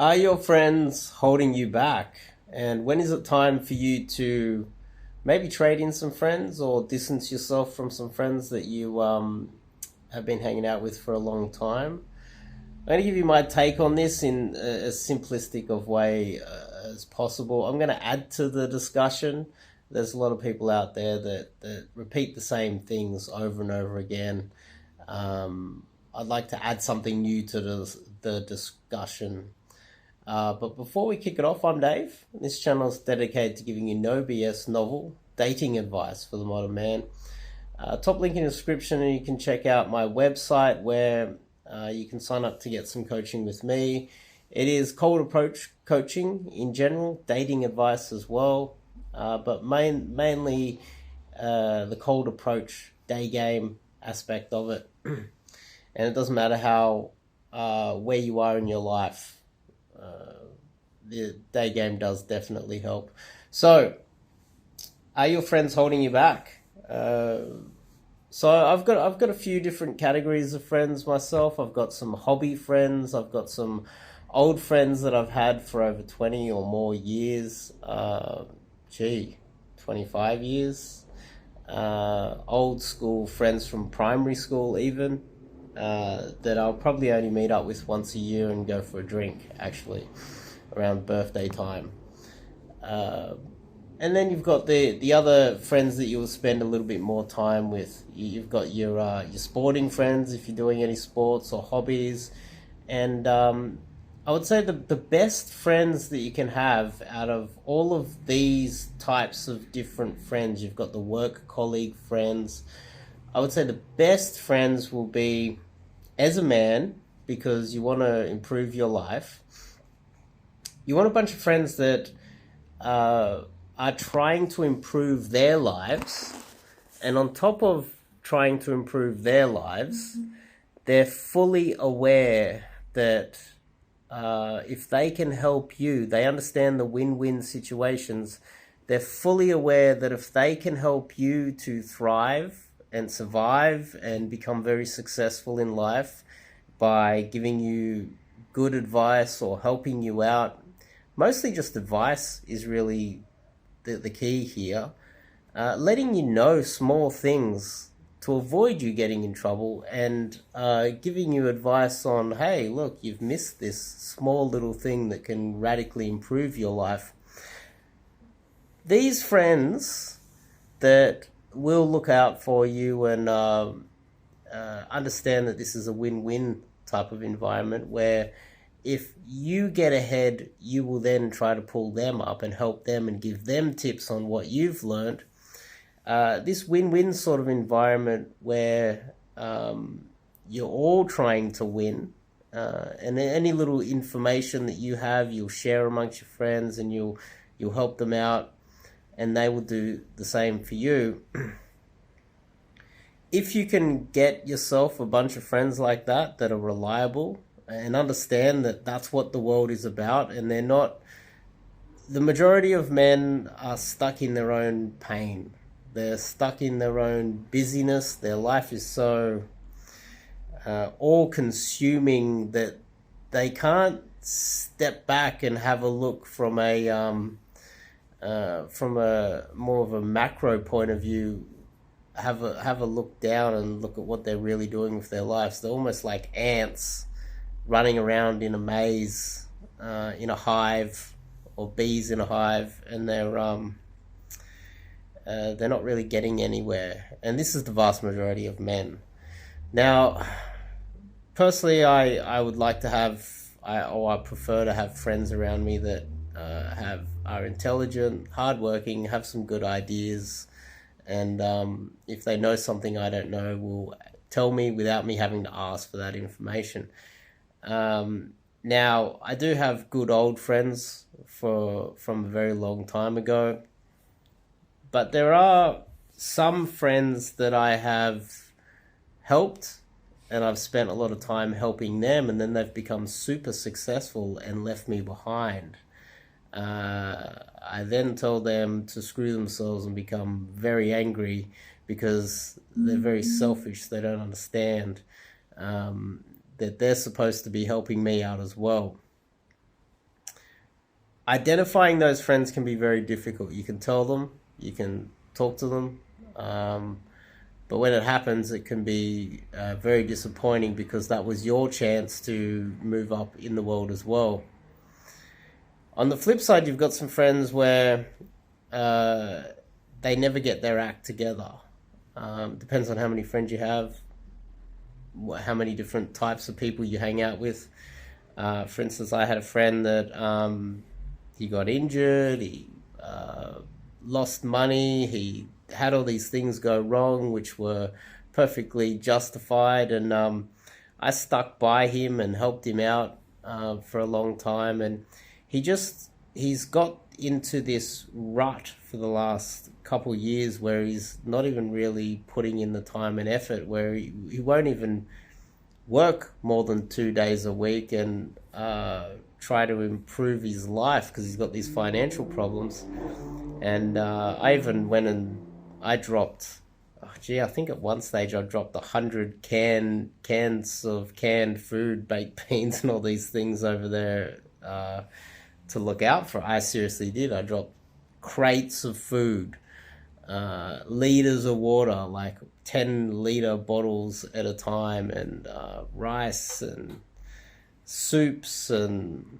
Are your friends holding you back? And when is it time for you to maybe trade in some friends or distance yourself from some friends that you have been hanging out with for a long time? I'm going to give you my take on this in as simplistic of way as possible. I'm going to add to the discussion. There's a lot of people out there that repeat the same things over and over again. I'd like to add something new to the discussion. But before we kick it off, I'm Dave. This channel is dedicated to giving you no BS novel dating advice for the modern man. Top link in the description, and you can check out my website where you can sign up to get some coaching with me. It is cold approach coaching in general, dating advice as well, but mainly the cold approach day game aspect of it. And it doesn't matter how where you are in your life. The day game does definitely help. So, are your friends holding you back? So I've got a few different categories of friends myself. I've got some hobby friends. I've got some old friends that I've had for over 20 or more years. 25 years. Old school friends from primary school even. That I'll probably only meet up with once a year and go for a drink, actually, around birthday time. And then you've got the other friends that you'll spend a little bit more time with. You've got your sporting friends if you're doing any sports or hobbies. And I would say the best friends that you can have out of all of these types of different friends, you've got the work colleague friends. I would say the best friends will be, as a man, because you want to improve your life, you want a bunch of friends that are trying to improve their lives, and on top of trying to improve their lives, they're fully aware that if they can help you, they understand the win-win situations. They're fully aware that if they can help you to thrive and survive and become very successful in life by giving you good advice or helping you out, mostly just advice is really the key here. Letting you know small things to avoid you getting in trouble, and giving you advice on, hey, look, you've missed this small little thing that can radically improve your life. These friends that will look out for you and understand that this is a win-win type of environment where if you get ahead, you will then try to pull them up and help them and give them tips on what you've learned. This win-win sort of environment where you're all trying to win, and any little information that you have, you'll share amongst your friends, and you'll help them out, and they will do the same for you. If you can get yourself a bunch of friends like that are reliable and understand that that's what the world is about, and they're not, the majority of men are stuck in their own pain. They're stuck in their own busyness. Their life is so all-consuming that they can't step back and have a look from a more of a macro point of view, have a look down and look at what they're really doing with their lives. They're almost like ants running around in a maze, in a hive, or bees in a hive, and they're not really getting anywhere. And this is the vast majority of men. Now, personally, I would like to have, I prefer to have friends around me that are intelligent, hardworking, have some good ideas, and if they know something I don't know, will tell me without me having to ask for that information. Now, I do have good old friends from a very long time ago, but there are some friends that I have helped, and I've spent a lot of time helping them, and then they've become super successful and left me behind. I then tell them to screw themselves and become very angry because they're very selfish. They don't understand that they're supposed to be helping me out as well. identifying those friends can be very difficult. You can tell them, you can talk to them, um, but when it happens, it can be very disappointing because that was your chance to move up in the world as well. On the flip side, you've got some friends where uh, they never get their act together. Depends on how many friends you have, how many different types of people you hang out with. For instance, I had a friend that he got injured, he lost money, he had all these things go wrong, which were perfectly justified, and I stuck by him and helped him out for a long time, and he's got into this rut for the last couple years where he's not even really putting in the time and effort, where he won't even work more than 2 days a week and try to improve his life because he's got these financial problems. And I even went and I dropped, oh, gee, I think at one stage I dropped 100 cans of canned food, baked beans, and all these things over there to look out for. I seriously did. I dropped crates of food, liters of water, like 10-liter bottles at a time, and rice and soups, and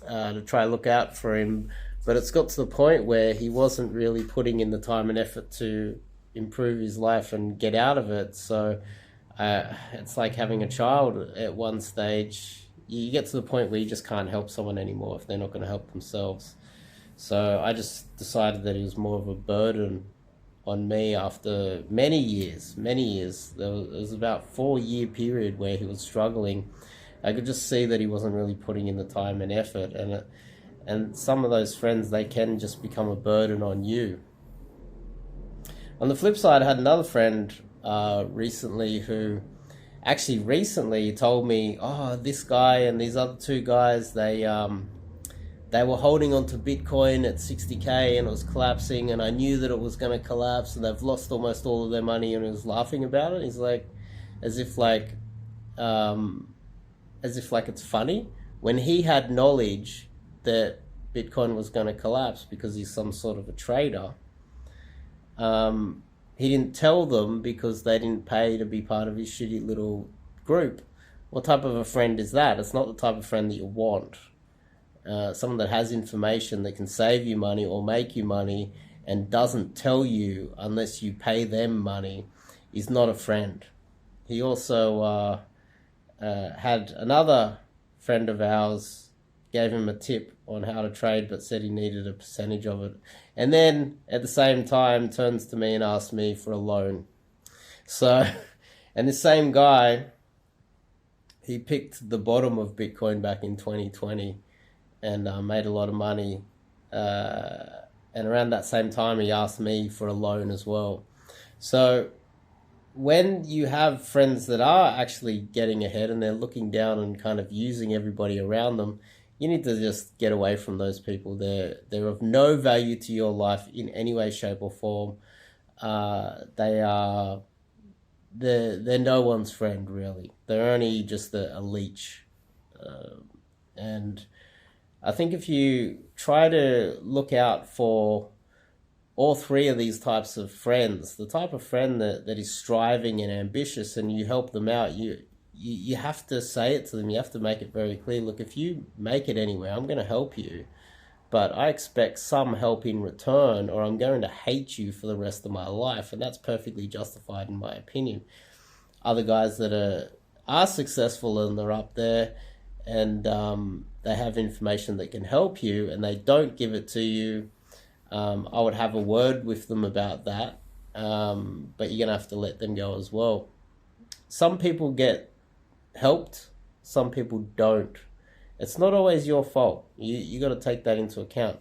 to try to look out for him. But it's got to the point where he wasn't really putting in the time and effort to improve his life and get out of it. So it's like having a child at one stage. You get to the point where you just can't help someone anymore if they're not going to help themselves. So I just decided that it was more of a burden on me after many years. There was about a 4-year period where he was struggling. I could just see that he wasn't really putting in the time and effort, and some of those friends, they can just become a burden on you. On the flip side, I had another friend recently who actually recently told me, oh, this guy and these other two guys, they were holding on to Bitcoin at 60K and it was collapsing, and I knew that it was going to collapse, and they've lost almost all of their money, and he was laughing about it. He's like, as if like it's funny, when he had knowledge that Bitcoin was going to collapse because he's some sort of a trader. He didn't tell them because they didn't pay to be part of his shitty little group. What type of a friend is that? It's not the type of friend that you want. Someone that has information that can save you money or make you money and doesn't tell you unless you pay them money is not a friend. He also had another friend of ours, gave him a tip on how to trade, but said he needed a percentage of it. And then at the same time turns to me and asks me for a loan. So, and the same guy, he picked the bottom of Bitcoin back in 2020 and made a lot of money. And around that same time, he asked me for a loan as well. So when you have friends that are actually getting ahead and they're looking down and kind of using everybody around them, you need to just get away from those people. They're of no value to your life in any way, shape, or form. They're no one's friend, really. They're only just a leech. And I think if you try to look out for all three of these types of friends, the type of friend that is striving and ambitious, and you help them out, you have to say it to them. You have to make it very clear. Look, if you make it anywhere, I'm going to help you, but I expect some help in return, or I'm going to hate you for the rest of my life, and that's perfectly justified in my opinion. Other guys that are successful and they're up there, and they have information that can help you, and they don't give it to you, I would have a word with them about that, but you're going to have to let them go as well. Some people get helped, some people don't. It's not always your fault. You got to take that into account.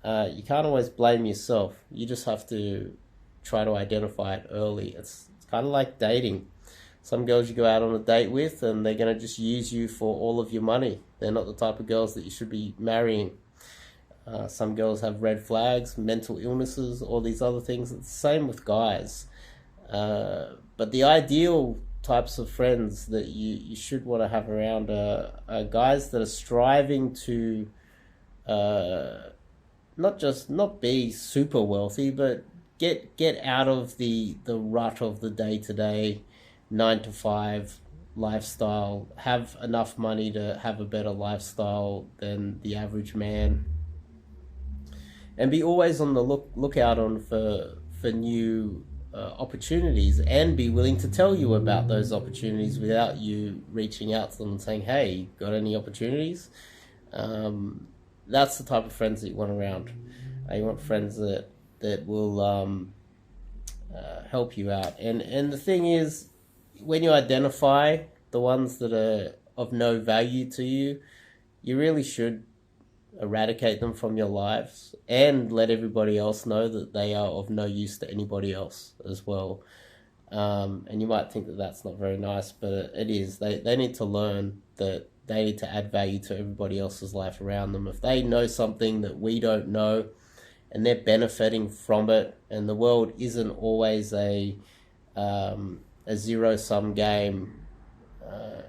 You can't always blame yourself. You just have to try to identify it early. It's kind of like dating. Some girls you go out on a date with and they're going to just use you for all of your money. They're not the type of girls that you should be marrying. Some girls have red flags, mental illnesses, all these other things. It's the same with guys. But the ideal types of friends that you should want to have around are guys that are striving to not be super wealthy, but get out of the rut of the day-to-day 9 to 5 lifestyle. Have enough money to have a better lifestyle than the average man, and be always on the lookout for new opportunities, and be willing to tell you about those opportunities without you reaching out to them and saying, "Hey, got any opportunities?" That's the type of friends that you want around. You want friends that will help you out. And the thing is, when you identify the ones that are of no value to you, you really should eradicate them from your lives and let everybody else know that they are of no use to anybody else as well. And you might think that that's not very nice, but it is. They need to learn that they need to add value to everybody else's life around them. If they know something that we don't know and they're benefiting from it, and the world isn't always a zero-sum game,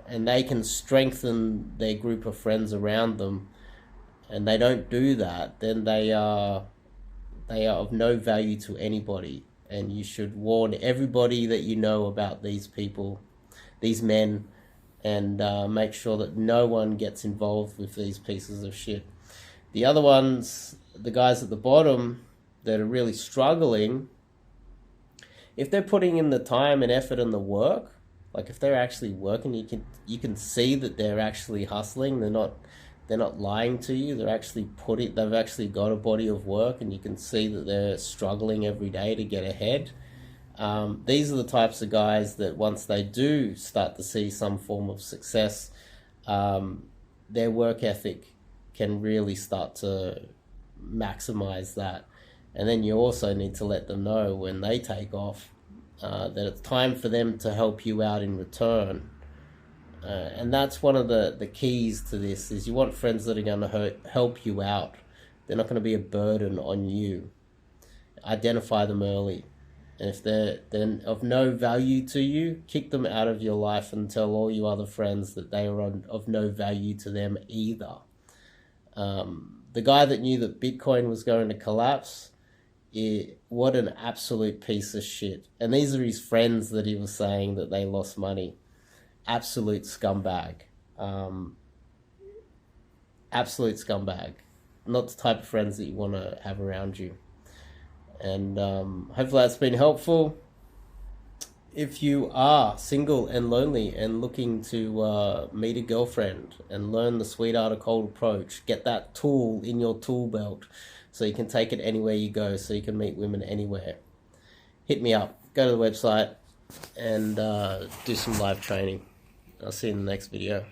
and they can strengthen their group of friends around them, and they don't do that, then they are of no value to anybody. And you should warn everybody that you know about these people, these men, and make sure that no one gets involved with these pieces of shit. The other ones, the guys at the bottom that are really struggling, if they're putting in the time and effort and the work, like if they're actually working, you can see that they're actually hustling. They're not lying to you. They've actually got a body of work, and you can see that they're struggling every day to get ahead. These are the types of guys that once they do start to see some form of success, their work ethic can really start to maximize that. And then you also need to let them know when they take off that it's time for them to help you out in return. And that's one of the keys to this, is you want friends that are going to help you out. They're not going to be a burden on you. Identify them early. And if they're of no value to you, kick them out of your life and tell all you other friends that they are of no value to them either. The guy that knew that Bitcoin was going to collapse, what an absolute piece of shit. And these are his friends that he was saying that they lost money. Absolute scumbag. Absolute scumbag. Not the type of friends that you want to have around you. And hopefully that's been helpful. If you are single and lonely and looking to meet a girlfriend and learn the sweet art of cold approach, get that tool in your tool belt so you can take it anywhere you go, so you can meet women anywhere. Hit me up. Go to the website and do some live training. I'll see you in the next video.